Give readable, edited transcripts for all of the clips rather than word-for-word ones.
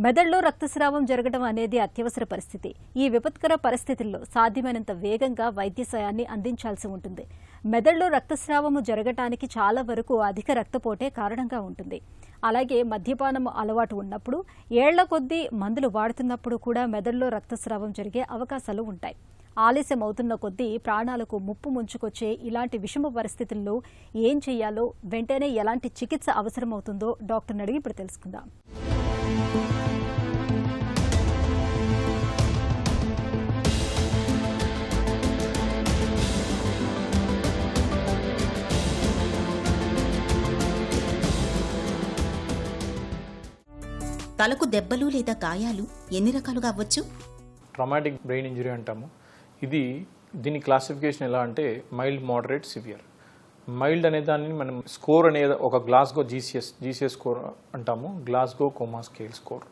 మెదడులో రక్తస్రావం జరగడం అనేది అత్యవసర పరిస్థితి. ఈ విపత్కర పరిస్థితుల్లో సాధ్యమైనంత వేగంగా వైద్య సాయాన్ని అందించాల్సి ఉంటుంది. మెదడులో రక్తస్రావము జరగటానికి చాలా వరకు అధిక రక్తపోటే కారణంగా ఉంటుంది. అలాగే మద్యపానం అలవాటు ఉన్నప్పుడు, ఏళ్ల కొద్దీ మందులు వాడుతున్నప్పుడు కూడా మెదడులో రక్తస్రావం జరిగే అవకాశాలు ఉంటాయి. ఆలస్యం అవుతున్న కొద్దీ ప్రాణాలకు ముప్పు ముంచుకొచ్చే ఇలాంటి విషమ పరిస్థితుల్లో ఏం చేయాలో, వెంటనే ఎలాంటి చికిత్స అవసరమవుతుందో డాక్టర్ని అడిగి ఇప్పుడు తెలుసుకుందాం. తలకు దెబ్బలు లేదా గాయాలు ఎన్ని రకాలుగా అవ్వచ్చు? ట్రామాటిక్ బ్రెయిన్ ఇంజరీ అంటాము. దీని క్లాసిఫికేషన్ ఎలా అంటే మైల్డ్, మోడరేట్, సివియర్. మైల్డ్ అనే దాన్ని మనం స్కోర్ అనే ఒక గ్లాస్గో జీసీఎస్ స్కోర్ అంటాము, Glasgow coma scale score.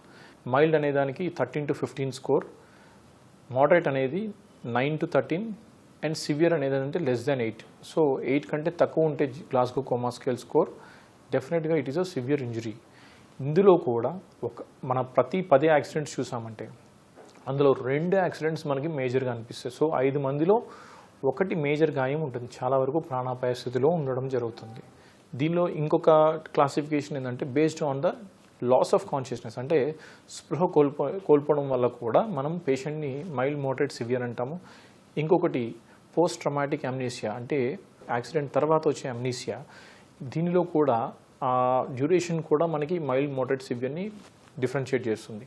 Mild అనే దానికి 13 to 15 స్కోర్, మోడరేట్ అనేది 9 to 13 అండ్ సివియర్ అనేది అంటే <8. సో 8 కంటే తక్కువ ఉంటే గ్లాస్గో కోమా స్కేల్ స్కోర్, డెఫినెట్గా it is a severe injury. ఇందులో కూడా మన ప్రతి 10 యాక్సిడెంట్స్ చూసామంటే అందులో 2 యాక్సిడెంట్స్ మనకి మేజర్గా అనిపిస్తాయి. సో 5 మందిలో 1 మేజర్ గాయం ఉంటుంది, చాలా వరకు ప్రాణాపాయ స్థితిలో ఉండడం జరుగుతుంది. దీనిలో ఇంకొక క్లాసిఫికేషన్ ఏంటంటే based on the loss of consciousness, అంటే స్పృహ కోల్పోవడం వల్ల కూడా మనం పేషెంట్ని మైల్డ్, మోడరేట్, సివియర్ అంటాము. ఇంకొకటి పోస్ట్ ట్రామాటిక్ అమ్నీసియా, అంటే యాక్సిడెంట్ తర్వాత వచ్చే అమ్నీసియా. దీనిలో కూడా డ్యూరేషన్ కూడా మనకి మైల్డ్, మోడరేట్, సివియర్ని డిఫరెన్షియేట్ చేస్తుంది.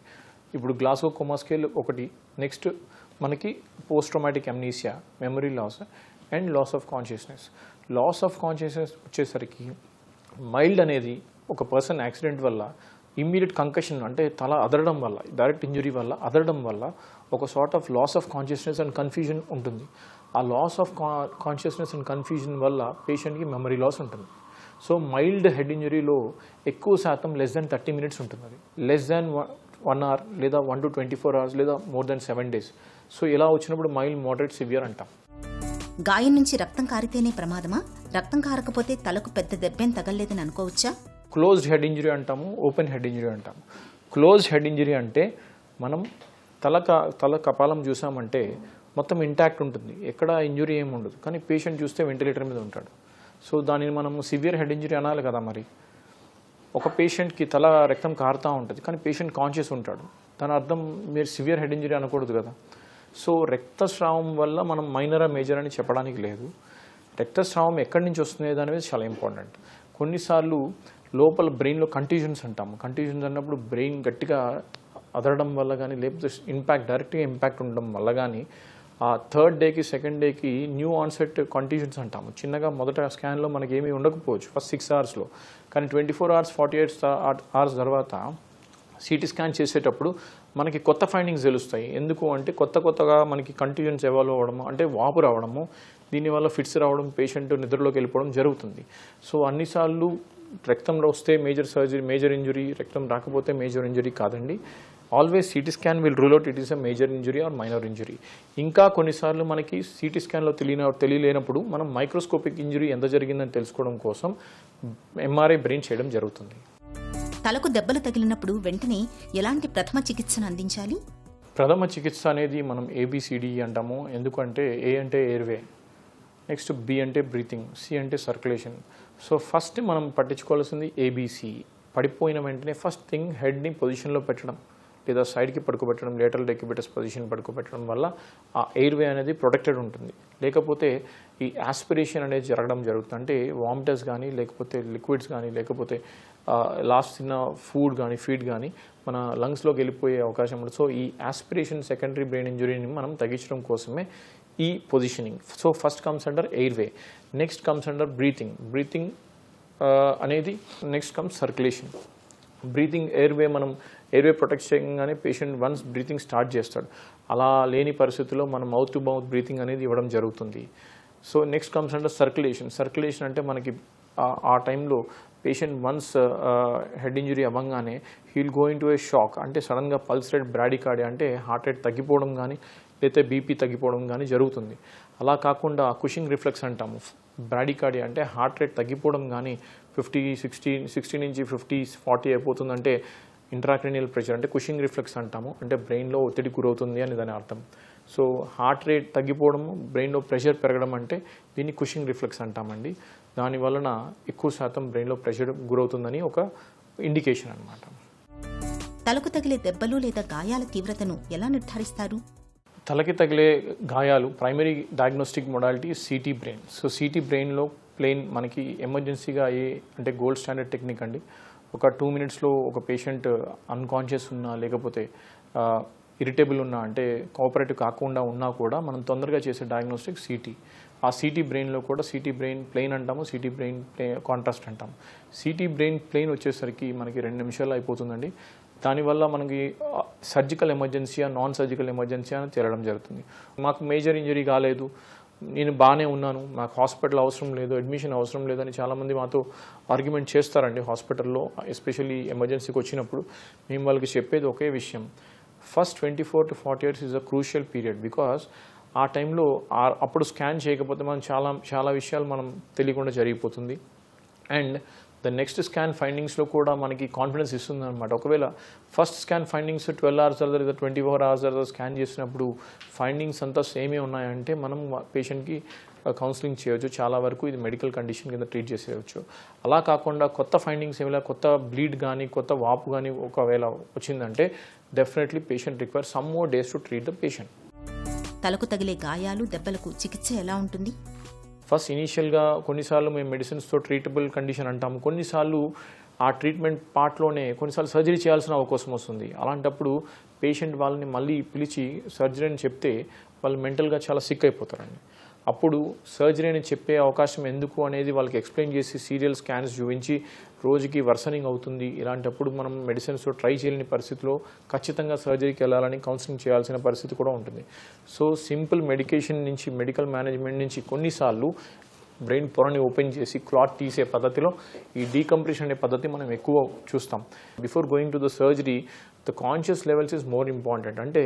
ఇప్పుడు గ్లాస్గో కోమా స్కేల్ ఒకటి. నెక్స్ట్ మనకి post traumatic amnesia, memory loss and loss of consciousness. Loss of consciousness వచ్చేసరికి మైల్డ్ అనేది ఒక పర్సన్ యాక్సిడెంట్ వల్ల ఇమ్మీడియట్ కంకషన్, అంటే తల అదరడం వల్ల, డైరెక్ట్ ఇంజరీ వల్ల అదరడం వల్ల ఒక sort of loss of consciousness and confusion ఉంటుంది. ఆ loss of consciousness and confusion వల్ల పేషెంట్కి మెమరీ లాస్ ఉంటుంది. సో మైల్డ్ హెడ్ ఇంజరీలో ఎక్కువ శాతం <30 minutes ఉంటుంది. అది <1 hour లేదా 1 to 24 hours లేదా more than 7 days. సో ఇలా వచ్చినప్పుడు మైల్డ్, మోడరేట్, సివియర్ అంటాం. గాయం నుంచి రక్తం కారితేనే ప్రమాదమా? రక్తం కారకపోతే తలకు పెద్ద దెబ్బేం తగలలేదని అనుకోవచ్చా? క్లోజ్డ్ హెడ్ ఇంజరీ అంటాము, ఓపెన్ హెడ్ ఇంజరీ అంటాము. క్లోజ్డ్ హెడ్ ఇంజరీ అంటే మనం తల కపాలం చూసామంటే మొత్తం ఇంటాక్ట్ ఉంటుంది, ఎక్కడ ఇంజరీ ఏమి ఉండదు, కానీ పేషెంట్ చూస్తే వెంటిలేటర్ మీద ఉంటాడు. సో దానిని మనం సివియర్ హెడ్ ఇంజరీ అనాలి కదా. మరి ఒక పేషెంట్కి తల రక్తం కారుతూ ఉంటుంది కానీ పేషెంట్ కాన్షియస్ ఉంటాడు, దాని అర్థం మీరు సివియర్ హెడ్ ఇంజరీ అనకూడదు కదా. సో రక్తస్రావం వల్ల మనం మైనరా, మేజర్ అని చెప్పడానికి లేదు. రక్తస్రావం ఎక్కడి నుంచి వస్తుంది అనేది చాలా ఇంపార్టెంట్. కొన్నిసార్లు లోపల బ్రెయిన్లో కంట్యూజన్స్ అంటాము. కంట్యూజన్స్ అన్నప్పుడు బ్రెయిన్ గట్టిగా అదరడం వల్ల కానీ, లేకపోతే డైరెక్ట్గా ఇంపాక్ట్ ఉండడం వల్ల కానీ ఆ 3rd డేకి 2nd డేకి న్యూ ఆన్సెట్ కంట్యూజన్స్ అంటాము. చిన్నగా మొదట స్కాన్లో మనకి ఏమీ ఉండకపోవచ్చు ఫస్ట్ 6 hours, కానీ 24 hours 48 hours తర్వాత సిటీ స్కాన్ చేసేటప్పుడు మనకి కొత్త ఫైండింగ్స్ తెలుస్తాయి. ఎందుకు అంటే కొత్తగా మనకి కంట్యూజన్స్ ఎవాల్వ్ అవ్వడము, అంటే వాపు రావడము, దీనివల్ల ఫిట్స్ రావడం, పేషెంట్ నిద్రలోకి వెళ్ళిపోవడం జరుగుతుంది. సో అన్నిసార్లు రక్తంలో వస్తే మేజర్ ఇంజరీ, రక్తం రాకపోతే మేజర్ ఇంజరీ కాదండి. Always CT scan will rule out it is a major injury or minor injury. ఇంకా కొన్నిసార్లు మనకి సిటీ స్కాన్లో తెలియలేనప్పుడు మనం మైక్రోస్కోపిక్ ఇంజరీ ఎంత జరిగిందని తెలుసుకోవడం కోసం ఎంఆర్ఐ బ్రెయిన్ చేయడం జరుగుతుంది. తలకు దెబ్బలు తగిలినప్పుడు వెంటనే ఎలాంటి ప్రథమ చికిత్సను అందించాలి? ప్రథమ చికిత్స అనేది మనం ABCD అంటాము. ఎందుకంటే A అంటే ఎయిర్వే, నెక్స్ట్ B అంటే బ్రీతింగ్, C అంటే సర్క్యులేషన్. సో ఫస్ట్ మనం పట్టించుకోవాల్సింది ABC. పడిపోయిన వెంటనే ఫస్ట్ థింగ్ హెడ్ని పొజిషన్లో పెట్టడం, లేదా సైడ్కి పడుకోబెట్టడం, లేటరల్ డెక్యుబిటస్ పొజిషన్ పడుకోబెట్టడం వల్ల ఆ ఎయిర్వే అనేది ప్రొటెక్టెడ్ ఉంటుంది. లేకపోతే ఈ ఆస్పిరేషన్ అనేది జరగడం జరుగుతుంది, అంటే వామిటర్స్ కానీ, లేకపోతే లిక్విడ్స్ కానీ, లేకపోతే లాస్ట్ తిన్న ఫీడ్ కానీ మన లంగ్స్లోకి వెళ్ళిపోయే అవకాశం ఉంటుంది. సో ఈ ఆస్పిరేషన్ సెకండరీ బ్రెయిన్ ఇంజరీని మనం తగ్గించడం కోసమే ఈ positioning. So first comes under airway, next comes under breathing అనేది, నెక్స్ట్ కమ్స్ సర్క్యులేషన్. బ్రీతింగ్ మనం ఎయిర్వే ప్రొటెక్ట్ చేయగానే పేషెంట్ వన్స్ బ్రీతింగ్ స్టార్ట్ చేస్తాడు. అలా లేని పరిస్థితుల్లో మనం మౌత్ టు మౌత్ బ్రీతింగ్ అనేది ఇవ్వడం జరుగుతుంది. So next comes under circulation అంటే మనకి ఆ టైంలో పేషెంట్ వన్స్ హెడ్ ఇంజరీ అవ్వగానే he'll go in to A shock, అంటే సడన్గా పల్స్ రేట్, బ్రాడికార్డియా అంటే హార్ట్ రేట్ తగ్గిపోవడం కానీ, లేకపోతే బీపీ తగ్గిపోవడం కానీ జరుగుతుంది. అలా కాకుండా కుషింగ్ రిఫ్లెక్స్ అంటాము. బ్రాడికార్డియా అంటే హార్ట్ రేట్ తగ్గిపోవడం కానీ 50, 60 నుంచి 50, 40 అయిపోతుందంటే ఇంట్రాక్రేనియల్ ప్రెషర్ అంటే కుషింగ్ రిఫ్లెక్స్ అంటాము, అంటే బ్రెయిన్లో ఒత్తిడి గురవుతుంది అని దాని అర్థం. సో హార్ట్ రేట్ తగ్గిపోవడము, బ్రెయిన్లో ప్రెషర్ పెరగడం అంటే దీన్ని కుషింగ్ రిఫ్లెక్స్ అంటామండి. దాని వలన ఎక్కువ శాతం బ్రెయిన్లో ప్రెషర్ గురవుతుందని ఒక ఇండికేషన్ అన్నమాట. తలకు తగిలే దెబ్బలు లేదా గాయాల తీవ్రతను ఎలా నిర్ధారిస్తారు? తలకి తగిలే గాయాలు primary diagnostic modality city brain. So city బ్రెయిన్లో ప్లేన్ మనకి ఎమర్జెన్సీగా అయ్యే అంటే గోల్డ్ స్టాండర్డ్ టెక్నిక్ అండి. ఒక 2 minutesలో ఒక పేషెంట్ అన్కాన్షియస్ ఉన్నా లేకపోతే ఇరిటేబుల్ ఉన్నా అంటే కోఆపరేటివ్ కాకుండా ఉన్నా కూడా మనం తొందరగా చేసే డయాగ్నోస్టిక్ సిటీ. ఆ సిటీ బ్రెయిన్లో కూడా సిటీ బ్రెయిన్ ప్లేన్ అంటాము, సిటీ బ్రెయిన్ కాంట్రాస్ట్ అంటాము. సిటీ బ్రెయిన్ ప్లేన్ వచ్చేసరికి మనకి 2 నిమిషాలు అయిపోతుందండి. దానివల్ల మనకి సర్జికల్ ఎమర్జెన్సీయా నాన్ సర్జికల్ ఎమర్జెన్సీ అని తేలడం జరుగుతుంది. మాకు మేజర్ ఇంజరీ కాలేదు, నేను బాగానే ఉన్నాను, నాకు హాస్పిటల్ అవసరం లేదు, అడ్మిషన్ అవసరం లేదని చాలామంది మాతో ఆర్గ్యుమెంట్ చేస్తారండి హాస్పిటల్లో, ఎస్పెషల్లీ ఎమర్జెన్సీకి వచ్చినప్పుడు. మేము వాళ్ళకి చెప్పేది ఒకే విషయం, first 24 to 40 years is a crucial period. Because ఆ టైంలో అప్పుడు స్కాన్ చేయకపోతే మనం చాలా విషయాలు మనం తెలియకుండా జరిగిపోతుంది. అండ్ ద నెక్స్ట్ స్కాన్ ఫైండింగ్స్లో కూడా మనకి కాన్ఫిడెన్స్ ఇస్తుంది అనమాట. ఒకవేళ ఫస్ట్ స్కాన్ ఫైండింగ్స్ 12 hours తర్వాత లేదా 24 hours తర్వాత స్కాన్ చేసినప్పుడు ఫైండింగ్స్ అంతా సేమే ఉన్నాయంటే మనం పేషెంట్కి కౌన్సిలింగ్ చేయవచ్చు. చాలా వరకు ఇది మెడికల్ కండిషన్ కింద ట్రీట్ చేసేయచ్చు. అలా కాకుండా కొత్త ఫైండింగ్స్ ఏమైనా కొత్త బ్లీడ్ కానీ కొత్త వాపు కానీ ఒకవేళ వచ్చిందంటే definitely patient require some more days to treat the patient. తలకు తగిలే గాయాలు దెబ్బలకు చికిత్స ఎలా ఉంటుంది? ఫస్ట్ ఇనీషియల్గా కొన్నిసార్లు మేము మెడిసిన్స్తో ట్రీటబుల్ కండిషన్ అంటాము, కొన్నిసార్లు ఆ ట్రీట్మెంట్ పార్ట్లోనే కొన్నిసార్లు సర్జరీ చేయాల్సిన అవకాశం వస్తుంది. అలాంటప్పుడు పేషెంట్ వాళ్ళని మళ్ళీ పిలిచి సర్జరీ అని చెప్తే వాళ్ళు మెంటల్గా చాలా సిక్ అయిపోతారండి. అప్పుడు సర్జరీ అని చెప్పే అవకాశం ఎందుకు అనేది వాళ్ళకి ఎక్స్ప్లెయిన్ చేసి సీరియల్ స్కాన్స్ చూపించి రోజుకి వర్సనింగ్ అవుతుంది, ఇలాంటప్పుడు మనం మెడిసిన్స్తో ట్రై చేయలేని పరిస్థితిలో ఖచ్చితంగా సర్జరీకి వెళ్ళాలని కౌన్సిలింగ్ చేయాల్సిన పరిస్థితి కూడా ఉంటుంది. సో సింపుల్ మెడికేషన్ నుంచి మెడికల్ మేనేజ్మెంట్ నుంచి కొన్నిసార్లు బ్రెయిన్ పొరని ఓపెన్ చేసి క్లాట్ తీసే పద్ధతిలో ఈ డీకంప్రెషన్ అనే పద్ధతి మనం ఎక్కువ చూస్తాం. Before going to the surgery the conscious levels is more important. అంటే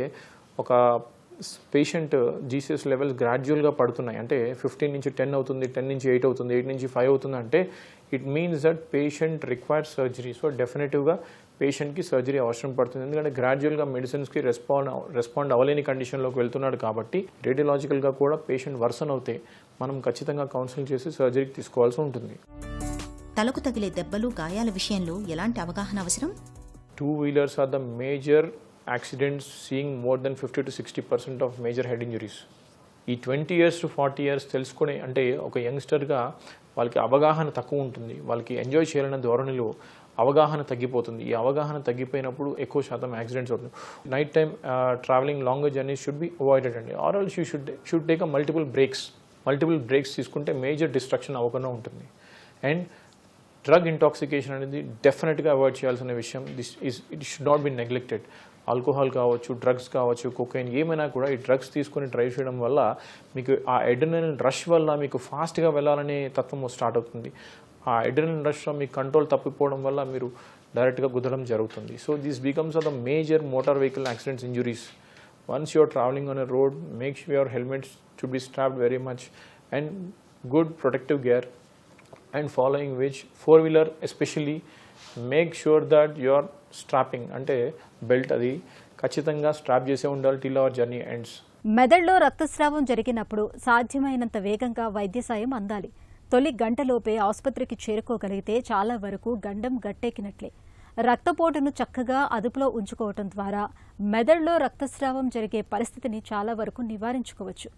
ఒక పేషెంట్ జీసీఎస్ లెవెల్స్ గ్రాడ్యువల్గా పడుతున్నాయి, అంటే 15 నుంచి 10 అవుతుంది, 10 నుంచి 8 అవుతుంది, 8 నుంచి 5 అవుతుంది అంటే it means that patient requires surgery. So డెఫినెటివ్గా పేషెంట్కి సర్జరీ అవసరం పడుతుంది, ఎందుకంటే గ్రాడ్యువల్గా మెడిసిన్స్కి రెస్పాండ్ అవ్వలేని కండిషన్లోకి వెళ్తున్నాడు కాబట్టి. రేడియలాజికల్గా కూడా పేషెంట్ వర్సన్ అవుతే మనం ఖచ్చితంగా కౌన్సిలింగ్ చేసి సర్జరీకి తీసుకోవాల్సి ఉంటుంది. తలకు తగిలే దెబ్బలు గాయాల విషయంలో ఎలాంటి అవగాహన అవసరం? 2-wheelers are the major accidents seeing more than 50 to 60% of major head injuries. ఈ 20 years to 40 years తెలుసుకునే అంటే ఒక యంగ్స్టర్గా వాళ్ళకి అవగాహన తక్కువ ఉంటుంది, వాళ్ళకి ఎంజాయ్ చేయాలనే ధోరణిలో అవగాహన తగ్గిపోతుంది. ఈ అవగాహన తగ్గిపోయినప్పుడు ఎక్కువ శాతం యాక్సిడెంట్స్ అవుతుంది. Night time travelling longer journeys should be avoided అండి. Or else you should take multiple breaks తీసుకుంటే మేజర్ డిస్ట్రక్షన్ అవ్వకుండా ఉంటుంది. అండ్ డ్రగ్ ఇంటాక్సికేషన్ అనేది డెఫినెట్గా అవాయిడ్ చేయాల్సిన విషయం. It should not be neglected. Alcohol కావచ్చు, డ్రగ్స్ కావచ్చు, కొకైన్ ఏమైనా కూడా ఈ డ్రగ్స్ తీసుకొని డ్రైవ్ చేయడం వల్ల మీకు ఆ అడ్రినలిన్ రష్ వల్ల మీకు ఫాస్ట్గా వెళ్ళాలనే తత్వం స్టార్ట్ అవుతుంది. ఆ అడ్రినలిన్ రష్లో మీ కంట్రోల్ తప్పిపోవడం వల్ల మీరు డైరెక్ట్గా గుద్దడం జరుగుతుంది. So this becomes or the major motor vehicle accidents injuries. Once you are travelling on a road, make sure your helmets should be strapped very much and good protective gear. And following which 4-wheeler especially make sure that you are strapping అంటే belt అది ఖచ్చితంగా strap చేసే ఉండాలి till our journey ends. మెదడులో రక్తస్రావం జరిగినప్పుడు సాధ్యమైనంత వేగంగా వైద్య సాయం అందాలి. తొలి గంటలోపే ఆసుపత్రికి చేరుకోగలిగితే చాలా వరకు గండం గట్టెక్కినట్లే. రక్తపోటును చక్కగా అదుపులో ఉంచుకోవటం ద్వారా మెదడులో రక్తస్రావం జరిగే పరిస్థితిని చాలా వరకు నివారించుకోవచ్చు.